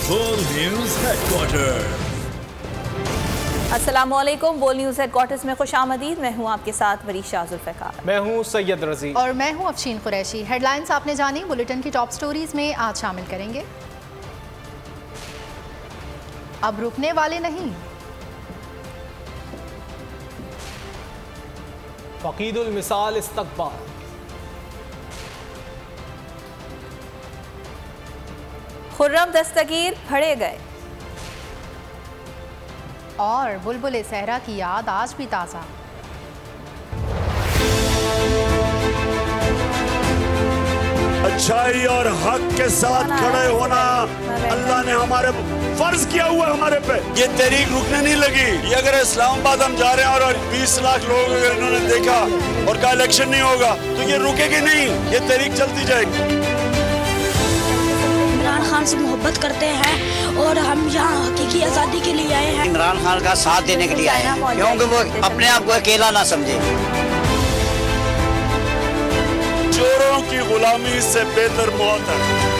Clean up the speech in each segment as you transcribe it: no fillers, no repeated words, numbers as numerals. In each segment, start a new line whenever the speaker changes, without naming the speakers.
बोल news headquarter.
अस्सलामुअलैकुम। बोल न्यूज हेडक्वार्टर्स में खुशामदीद। मैं हूं आपके साथ वरीशा जुल्फ़िकार।
मैं हूं सैयद रजी
और मैं हूं अफशीन कुरैशी। हेडलाइंस आपने जानी, बुलेटिन की टॉप स्टोरीज में आज शामिल करेंगे। अब रुकने वाले नहीं,
फकीदुल मिसाल इस्तकबाल,
खुर्रम दस्तगीर फड़े गए
और बुलबुल सहरा की याद आज भी ताज़ा।
अच्छाई और हक के साथ खड़े होना अल्लाह ने हमारे फर्ज किया हुआ हमारे पे। ये तहरीक रुकने नहीं लगी। ये अगर इस्लामाबाद हम जा रहे हैं और 20 लाख लोग अगर इन्होंने देखा और कहा इलेक्शन नहीं होगा तो ये रुकेगी नहीं, ये तहरीक चलती जाएगी।
इमरान खान से मोहब्बत करते हैं और हम यहाँ हकीकी आज़ादी के लिए आए हैं।
इमरान खान का साथ देने के लिए आए हैं क्योंकि वो अपने आप को अकेला ना समझे।
चोरों की गुलामी से बेहतर मौत है।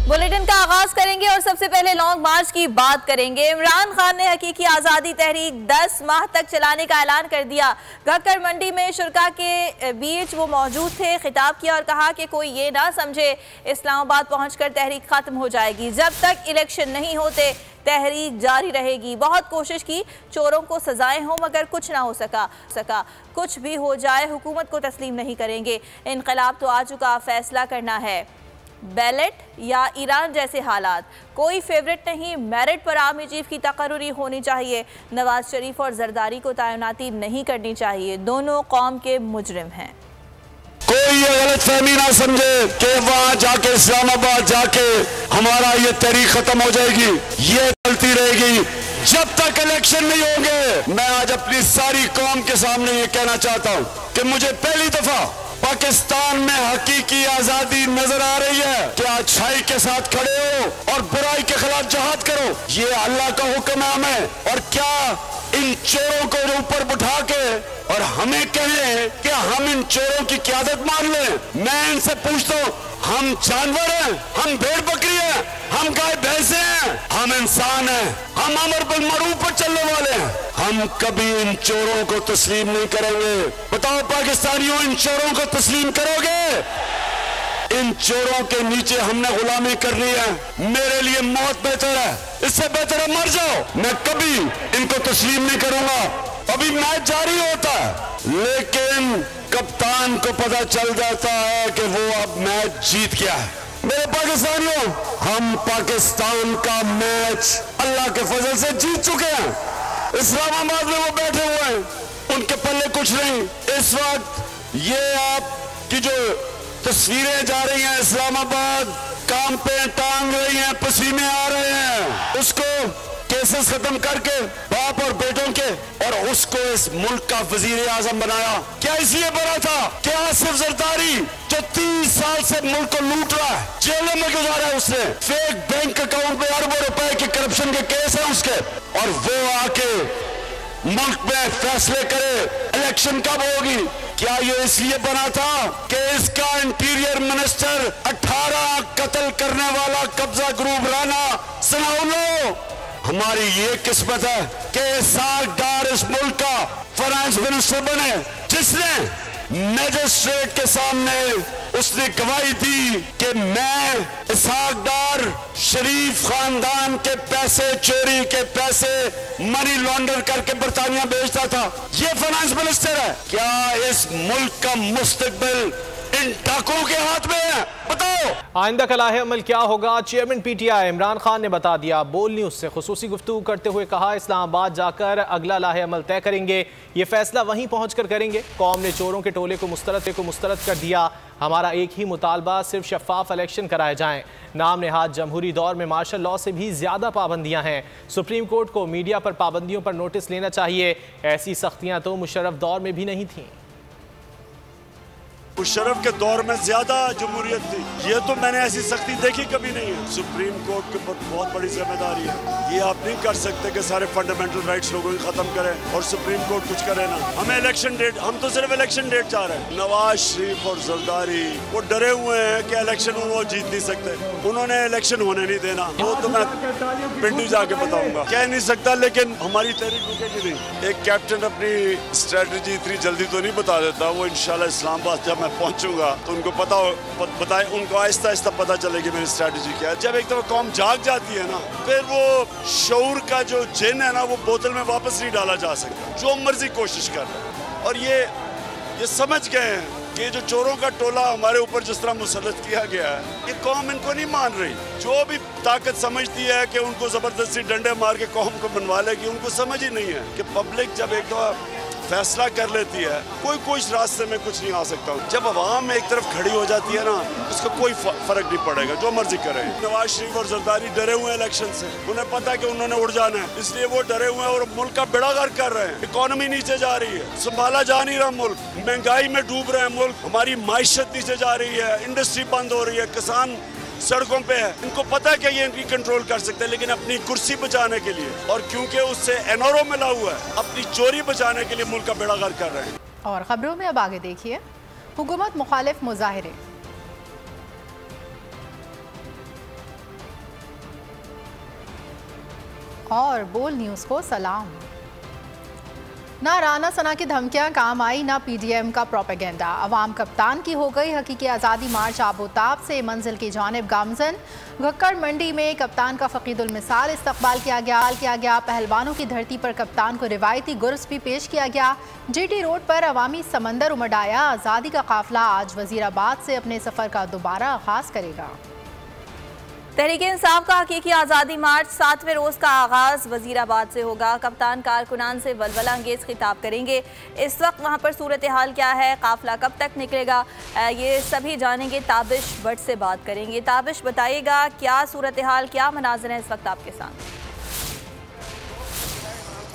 बुलेटिन का आगाज करेंगे और सबसे पहले लॉन्ग मार्च की बात करेंगे। इमरान खान ने हकीकी आज़ादी तहरीक 10 माह तक चलाने का ऐलान कर दिया। घक्कर मंडी में शुरका के बीच वो मौजूद थे, खिताब किया और कहा कि कोई ये ना समझे इस्लामाबाद पहुंचकर तहरीक खत्म हो जाएगी। जब तक इलेक्शन नहीं होते तहरीक जारी रहेगी। बहुत कोशिश की, चोरों को सजाएं हो मगर कुछ ना हो सका। कुछ भी हो जाए हुकूमत को तस्लीम नहीं करेंगे। इनकलाब तो आ चुका, फैसला करना है बैलेट या ईरान जैसे हालात। कोई फेवरेट नहीं, मेरिट पर आर्मी चीफ की तकर्री होनी चाहिए। नवाज शरीफ और जरदारी को तैनाती नहीं करनी चाहिए, दोनों कौम के मुजरिम हैं।
कोई ये गलत फहमी ना समझे कि वहां जाके इस्लामाबाद जाके हमारा ये तहरीक खत्म हो जाएगी। ये चलती रहेगी जब तक इलेक्शन नहीं होंगे। मैं आज अपनी सारी कौम के सामने ये कहना चाहता हूँ कि मुझे पहली दफा पाकिस्तान में हकीकी आजादी नजर आ रही है। क्या अच्छाई के साथ खड़े हो और बुराई के खिलाफ जहाद करो, ये अल्लाह का हुक्म है हमें। और क्या इन चोरों को ऊपर उठा के और हमें कहें कि हम इन चोरों की क़यादत मान लें। मैं इनसे पूछता हूँ, हम जानवर हैं, हम भेड़ बकरी हैं, हम गाय भैंसे हैं, हम इंसान हैं, हम अमर बिल मरूफ पर चलने वाले हैं। हम कभी इन चोरों को तस्लीम नहीं करेंगे। बताओ पाकिस्तानियों, इन चोरों को तस्लीम करोगे? इन चोरों के नीचे हमने गुलामी करनी है। मेरे लिए मौत बेहतर है, इससे बेहतर है मर जाओ। मैं कभी इनको तस्लीम नहीं करूंगा। अभी मैच जारी होता है लेकिन कप्तान को पता चल जाता है कि वो अब मैच जीत गया है। मेरे पाकिस्तानियों, हम पाकिस्तान का मैच अल्लाह के फजल से जीत चुके हैं। इस्लामाबाद में वो बैठे हुए हैं, उनके पल्ले कुछ नहीं। इस वक्त ये आपकी जो तस्वीरें जा रही हैं, इस्लामाबाद काम पे टांग रही हैं, पसीने आ रहे हैं। उसको केसेस खत्म करके बाप और बेटों के और उसको इस मुल्क का वजीर आजम बनाया। क्या इसलिए बना था? क्या सिर्फ जरदारी जो 30 साल से मुल्क को लूट रहा है, जेलों में गुजारा है उसने, फेक बैंक अकाउंट में अरबों रुपए के करप्शन के केस है उसके, और वो आके मुल्क में फैसले करे इलेक्शन कब होगी? क्या ये इसलिए बना था कि इसका इंटीरियर मिनिस्टर 18 कत्ल करने वाला कब्जा ग्रुप राना सनाउल्लाह? हमारी ये किस्मत है कि सागदार इस मुल्क का फाइनेंस मिनिस्टर बने, जिसने मैजिस्ट्रेट के सामने उसने गवाही दी कि मैं सागदार शरीफ खानदान के पैसे, चोरी के पैसे मनी लॉन्डर करके बरतानिया बेचता था। ये फाइनेंस मिनिस्टर है। क्या इस मुल्क का मुस्तकबिल इन डाकुओं के हाथ में है? बताओ।
आइंदा का लाहे अमल क्या होगा? चेयरमैन पीटीआई इमरान खान ने बता दिया। बोल न्यूज से खुसूसी गुफ्तगू करते हुए कहा, इस्लामाबाद जाकर अगला लाहे अमल तय करेंगे। ये फैसला वहीं पहुंचकर करेंगे। कौम ने चोरों के टोले को मुस्तरद कर दिया। हमारा एक ही मुतालबा, सिर्फ शफाफ इलेक्शन कराए जाएं। नाम नेहाद जमहूरी दौर में मार्शल लॉ से भी ज्यादा पाबंदियां हैं। सुप्रीम कोर्ट को मीडिया पर पाबंदियों पर नोटिस लेना चाहिए। ऐसी सख्तियां तो मुशर्रफ दौर में भी नहीं थी।
मुशर्रफ के दौर में ज्यादा जमहूरियत थी। ये तो मैंने ऐसी सख्ती देखी कभी नहीं है। सुप्रीम कोर्ट के ऊपर बहुत बड़ी जिम्मेदारी है। ये आप नहीं कर सकते कि सारे फंडामेंटल राइट्स लोगों की खत्म करें और सुप्रीम कोर्ट कुछ करे ना। हमें इलेक्शन डेट, हम तो सिर्फ इलेक्शन डेट चाह रहे हैं। नवाज शरीफ और जरदारी वो डरे हुए हैं कि इलेक्शन वो जीत नहीं सकते, उन्होंने इलेक्शन होने नहीं देना। वो तो मैं पिंडू जाके बताऊंगा, कह नहीं सकता, लेकिन हमारी तहरीक रुकेगी नहीं। एक कैप्टन अपनी स्ट्रेटजी इतनी जल्दी तो नहीं बता देता। वो इंशाल्लाह इस्लामाबाद जब मैं पहुंचूंगा तो उनको बताए, उनको आहिस्ता आहिस्ता पता चलेगी मेरी स्ट्रेटजी क्या है। जब एक दफा कौम जाग जाती है ना, फिर वो शऊर का जो जिन है ना, वो बोतल में वापस नहीं डाला जा सकता, जो मर्जी कोशिश कर रहे हैं। और ये समझ गए हैं कि जो चोरों का टोला हमारे ऊपर जिस तरह मुसल्लत किया गया है, ये कौम इनको नहीं मान रही। जो भी ताकत समझती है कि उनको जबरदस्ती डंडे मार के कौम को बनवा लेगी, उनको समझ ही नहीं है कि पब्लिक जब एक दफा फैसला कर लेती है, कोई रास्ते में कुछ नहीं आ सकता। जब अवाम एक तरफ खड़ी हो जाती है ना, उसका कोई फर्क नहीं पड़ेगा, जो मर्जी करे। नवाज शरीफ और जरदारी डरे हुए हैं इलेक्शन से, उन्हें पता है कि उन्होंने उड़ जाना है, इसलिए वो डरे हुए हैं और मुल्क का बेड़ा गर्क कर रहे हैं। इकोनॉमी नीचे जा रही है, संभाला जा नहीं रहा मुल्क, महंगाई में डूब रहे हैं मुल्क, हमारी माइशत नीचे जा रही है, इंडस्ट्री बंद हो रही है, किसान सड़कों पे है। इनको पता है कि ये इनकी कंट्रोल कर सकते हैं, लेकिन अपनी कुर्सी बचाने के लिए, और क्योंकि उससे एनआरओ मिला हुआ है, अपनी चोरी बचाने के लिए मुल्क का बेड़ा गर्क कर रहे हैं।
और खबरों में अब आगे देखिए, हुकूमत मुखालिफ मुजाहिरे। और बोल न्यूज़ को सलाम। ना राना सना की धमकियां काम आई, ना पीडीएम का प्रोपेगेंडा। अवाम कप्तान की हो गई हकीकी आज़ादी मार्च आबोताब से मंजिल की जानिब गामजन। घक्कड़ मंडी में कप्तान का फ़कीदुल मिसाल इस्तकबाल किया गया। पहलवानों की धरती पर कप्तान को रिवायती गुर्स भी पेश किया गया। जीटी रोड पर अवामी समंदर उमड़ आया। आज़ादी का काफिला आज वजीराबाद से अपने सफ़र का दोबारा आगाज़ करेगा।
तहरीक-ए-इंसाफ का हकीकी आज़ादी मार्च 7वें रोज़ का आगाज़ वजीराबाद से होगा। कप्तान कारकुनान से वलवला अंगेज़ खिताब करेंगे। इस वक्त वहाँ पर सूरत हाल क्या है, काफ़िला कब तक निकलेगा, ये सभी जानेंगे। ताबिश भट्ट से बात करेंगे। ताबिश, बताइएगा क्या सूरत हाल, क्या मनाज़िर हैं इस वक्त आपके साथ?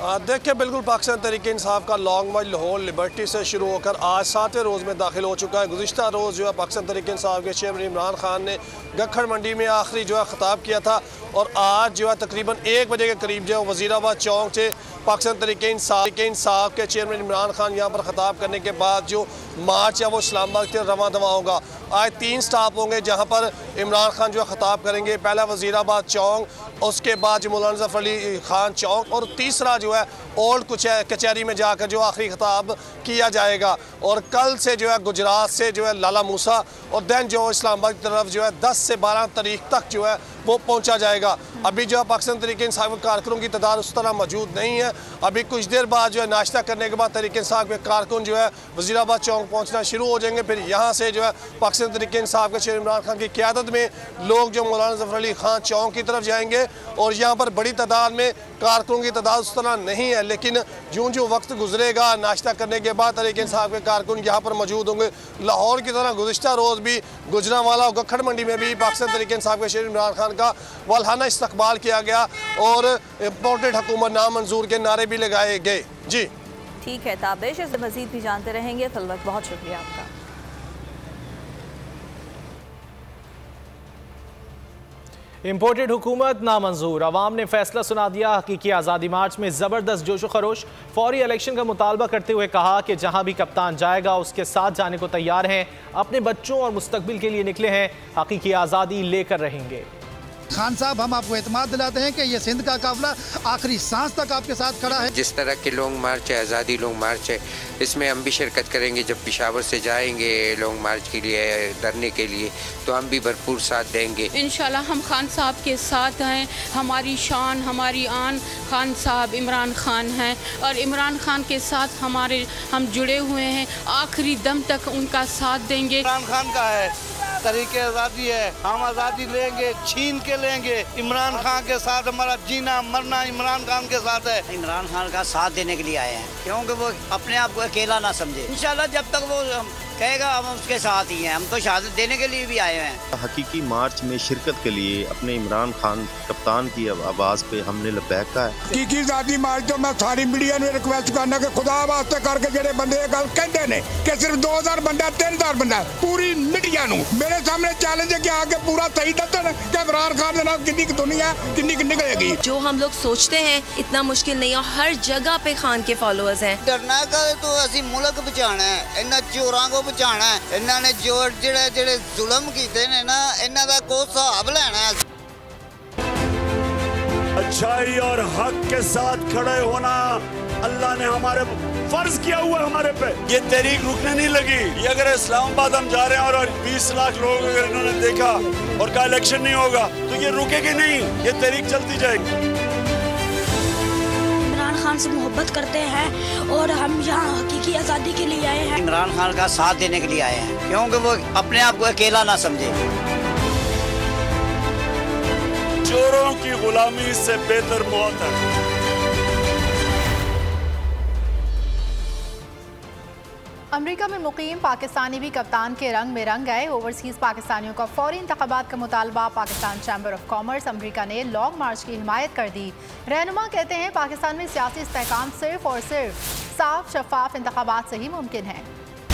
देखिए, बिल्कुल पाकिस्तान तहरीक-ए-इंसाफ का लॉन्ग मार्च लाहौर लिबर्टी से शुरू होकर आज 7वें रोज़ में दाखिल हो चुका है। गुज़िश्ता रोज़ जो है पाकिस्तान तहरीक-ए-इंसाफ के चेयरमैन इमरान खान ने घक्कड़ मंडी में आखिरी जो है ख़िताब किया था, और आज जो है तकरीबन 1 बजे के करीब जो है वज़ीराबाद चौक से पाकिस्तान तहरीक-ए-इंसाफ के चेयरमैन इमरान खान यहाँ पर ख़िताब करने के बाद जो मार्च है वो इस्लामाबाद की रवां दवा होगा। आज 3 स्टॉप होंगे जहाँ पर इमरान खान जो है ख़िताब करेंगे। पहला वज़ीराबाद चौक, उसके बाद जो मौलाना ज़फ़र अली खान चौक, और तीसरा जो है ओल्ड कचहरी में जाकर जो आखिरी खिताब किया जाएगा। और कल से जो है गुजरात से जो है लाला मूसा, और दैन जो इस्लामाबाद की तरफ जो है 10 से 12 तारीख तक जो है वो पहुंचा जाएगा। अभी जो है पाकिस्तान तहरीक-ए-इंसाफ के कारकुनों की तादाद उस तरह मौजूद नहीं है। अभी कुछ देर बाद जो है नाश्ता करने के बाद तहरीक-ए-इंसाफ के कारकुन जो है वज़ीराबाद चौक पहुँचना शुरू हो जाएंगे। फिर यहाँ से जो है पाकिस्तान तहरीक-ए-इंसाफ के चेयरमैन इमरान खान की क़यादत में लोग जो मौलाना ज़फ़र अली खान चौक की तरफ जाएंगे, और यहाँ पर बड़ी तादाद में कारकुनों की तादाद उस तरह नहीं है, लेकिन जो वक्त गुजरेगा नाश्ता करने के बाद तहरीक-ए-इंसाफ के कारकुन यहाँ पर मौजूद होंगे। लाहौर की तरह गुज़िश्ता रोज़ भी गुजरांवाला और घक्कड़ मंडी में भी पाकिस्तान तहरीक-ए-इंसाफ के चेयरमैन इमरान खान का वल्हाना इस्तकबाल किया गया, और इम्पोर्टेड हुकूमत नामंजूर के नारे भी लगाए गए। जी
ठीक है ताबिश, इस मज़ीद भी जानते रहेंगे। फिलहाल बहुत शुक्रिया आपका।
इम्पोर्टेड हुकूमत नामंजूर, अवाम ने फैसला सुना दिया। हकीकी आज़ादी मार्च में ज़बरदस्त जोश व खरोश, फौरी इलेक्शन का मुतालबा करते हुए कहा कि जहां भी कप्तान जाएगा उसके साथ जाने को तैयार हैं, अपने बच्चों और मुस्तकबिल के लिए निकले हैं, हकीकी आज़ादी लेकर रहेंगे।
खान साहब, हम आपको एतमाद दिलाते हैं कि ये सिंध का काफिला आखिरी सांस तक आपके साथ खड़ा है।
जिस तरह के लॉन्ग मार्च है, आज़ादी लॉन्ग मार्च है, इसमें हम भी शिरकत करेंगे। जब पेशावर से जाएंगे लॉन्ग मार्च के लिए, धरने के लिए, तो हम भी भरपूर साथ देंगे
इंशाल्लाह। हम खान साहब के साथ हैं, हमारी शान, हमारी आन खान साहब इमरान खान हैं, और इमरान खान के साथ हम जुड़े हुए हैं, आखिरी दम तक उनका साथ देंगे।
इमरान खान का है, तरीके आज़ादी है, हम आज़ादी लेंगे, छीन के लेंगे। इमरान खान के साथ हमारा जीना मरना इमरान खान के साथ है।
इमरान खान का साथ देने के लिए आए हैं, क्योंकि वो अपने आप को अकेला ना समझे। इंशाल्लाह जब तक वो कहेगा हम उसके साथ ही हैं, हम तो शहादत देने के लिए भी आए हैं।
हकीकी मार्च में शिरकत के लिए अपने इमरान खान कप्तान की आवाज़ पे हमने लबैक कहा है।
हकीकी आज़ादी मार्च तो मैं सारी मीडिया में रिक्वेस्ट करना कि खुदा वास्ते करके जेडे बंदे गल कहते ने कि सिर्फ 2000 बंदा 3000 बंदा पूरी मीडिया नूं मेरे सामने चैलेंज है कि आगे पूरा सही दसन कि इमरान खान के नाम कितनी दुनिया कितनी निकलेगी।
जो हम लोग सोचते हैं इतना मुश्किल नहीं है, हर जगह पे खान के फॉलोअर्स हैं।
डरना का तो असी मुल्क बचाना है, इन्ना चोरां को बचाना है, इन्होंने जो जेड़े जुल्म कीते ने ना इन्हां दा कोई हिसाब लेना है।
अच्छाई और हक के साथ खड़े होना अल्लाह ने हमारे फर्ज किया हुआ हमारे पे। ये तहरीक रुकने नहीं लगी। ये अगर इस्लामाबाद हम जा रहे हैं और 20 लाख लोग अगर इन्होंने देखा और कहा इलेक्शन नहीं होगा तो ये रुकेगी नहीं, ये तहरीक चलती जाएगी।
इमरान खान से मोहब्बत करते हैं और हम यहाँ हकीकी आज़ादी के लिए आए हैं।
इमरान खान का साथ देने के लिए आए हैं क्योंकि वो अपने आप को अकेला ना समझे।
चोरों की गुलामी से बेहतर मौत है।
अमेरिका में मुकीम पाकिस्तानी भी कप्तान के रंग में रंग गए। ओवरसीज़ पाकिस्तानियों का फौरी इंतखाबात का मुतालबा। Pakistan chamber of commerce America ने लॉन्ग मार्च की हिमायत कर दी। रहनुमा कहते हैं पाकिस्तान में सियासी इस्तेहकाम सिर्फ और सिर्फ साफ शफाफ इंतखाबात से ही मुमकिन है।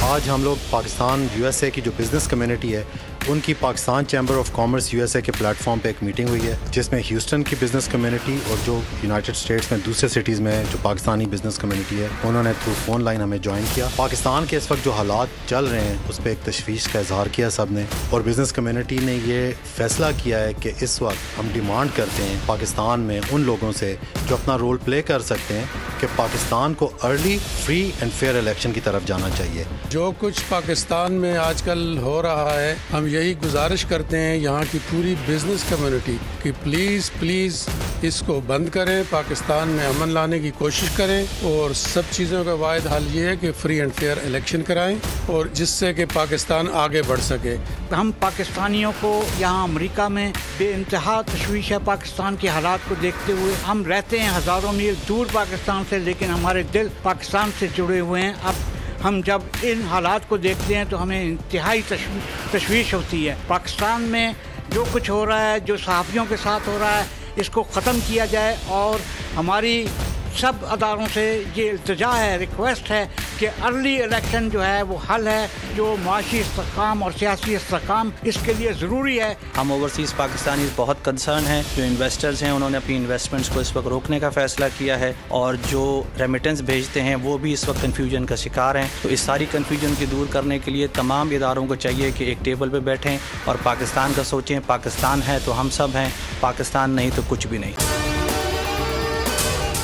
आज हम लोग पाकिस्तान यूएसए की जो बिज़नेस कम्युनिटी है उनकी Pakistan chamber of commerce USA के प्लेटफॉर्म पे एक मीटिंग हुई है जिसमें ह्यूस्टन की बिज़नेस कम्युनिटी और जो यूनाइटेड स्टेट्स में दूसरे सिटीज़ में जो पाकिस्तानी बिज़नेस कम्युनिटी है उन्होंने थ्रू फ़ोन लाइन हमें ज्वाइन किया। पाकिस्तान के इस वक्त जो हालात चल रहे हैं उस पर एक तशवीश का इजहार किया सब ने और बिज़नेस कम्युनिटी ने ये फैसला किया है कि इस वक्त हम डिमांड करते हैं पाकिस्तान में उन लोगों से जो अपना रोल प्ले कर सकते हैं कि पाकिस्तान को early free and fair election की तरफ जाना चाहिए।
जो कुछ पाकिस्तान में आजकल हो रहा है हम यही गुजारिश करते हैं यहाँ की पूरी बिजनेस कम्युनिटी कि प्लीज़ इसको बंद करें, पाकिस्तान में अमन लाने की कोशिश करें और सब चीज़ों का वाहिद हल ये है कि फ्री एंड फेयर इलेक्शन कराएं और जिससे कि पाकिस्तान आगे बढ़ सके।
हम पाकिस्तानियों को यहाँ अमेरिका में बेइंतहा तशवीश है पाकिस्तान के हालात को देखते हुए। हम रहते हैं हज़ारों मील दूर पाकिस्तान से लेकिन हमारे दिल पाकिस्तान से जुड़े हुए हैं। अब हम जब इन हालात को देखते हैं तो हमें इंतहाई तशवीश होती है। पाकिस्तान में जो कुछ हो रहा है, जो सहाफ़ियों के साथ हो रहा है, इसको ख़त्म किया जाए और हमारी सब अदारों से ये इल्तिजा है, रिक्वेस्ट है कि अर्ली इलेक्शन जो है वो हल है, जो माशी इस्तेहकाम और सियासी इस्तेहकाम इसके लिए ज़रूरी है।
हम ओवरसीज़ पाकिस्तानी बहुत कंसर्न हैं। जो इन्वेस्टर्स हैं उन्होंने अपनी इन्वेस्टमेंट्स को इस वक्त रोकने का फ़ैसला किया है और जो रेमिटेंस भेजते हैं वो भी इस वक्त कन्फ्यूजन का शिकार हैं। तो इस सारी कन्फ्यूजन की दूर करने के लिए तमाम इदारों को चाहिए कि एक टेबल पर बैठें और पाकिस्तान का सोचें। पाकिस्तान है तो हम सब हैं, पाकिस्तान नहीं तो कुछ भी नहीं।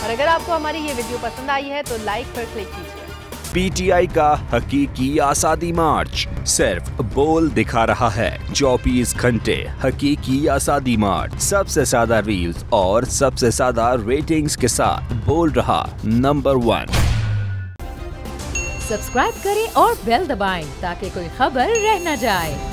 और अगर आपको हमारी ये वीडियो पसंद आई है तो लाइक पर क्लिक कीजिए।
पीटीआई का हकीकी आज़ादी मार्च सिर्फ बोल दिखा रहा है। 24 घंटे हकीकी आज़ादी मार्च, सबसे ज्यादा रील्स और सबसे ज्यादा रेटिंग्स के साथ बोल रहा नंबर 1।
सब्सक्राइब करें और बेल दबाएं ताकि कोई खबर रह न जाए।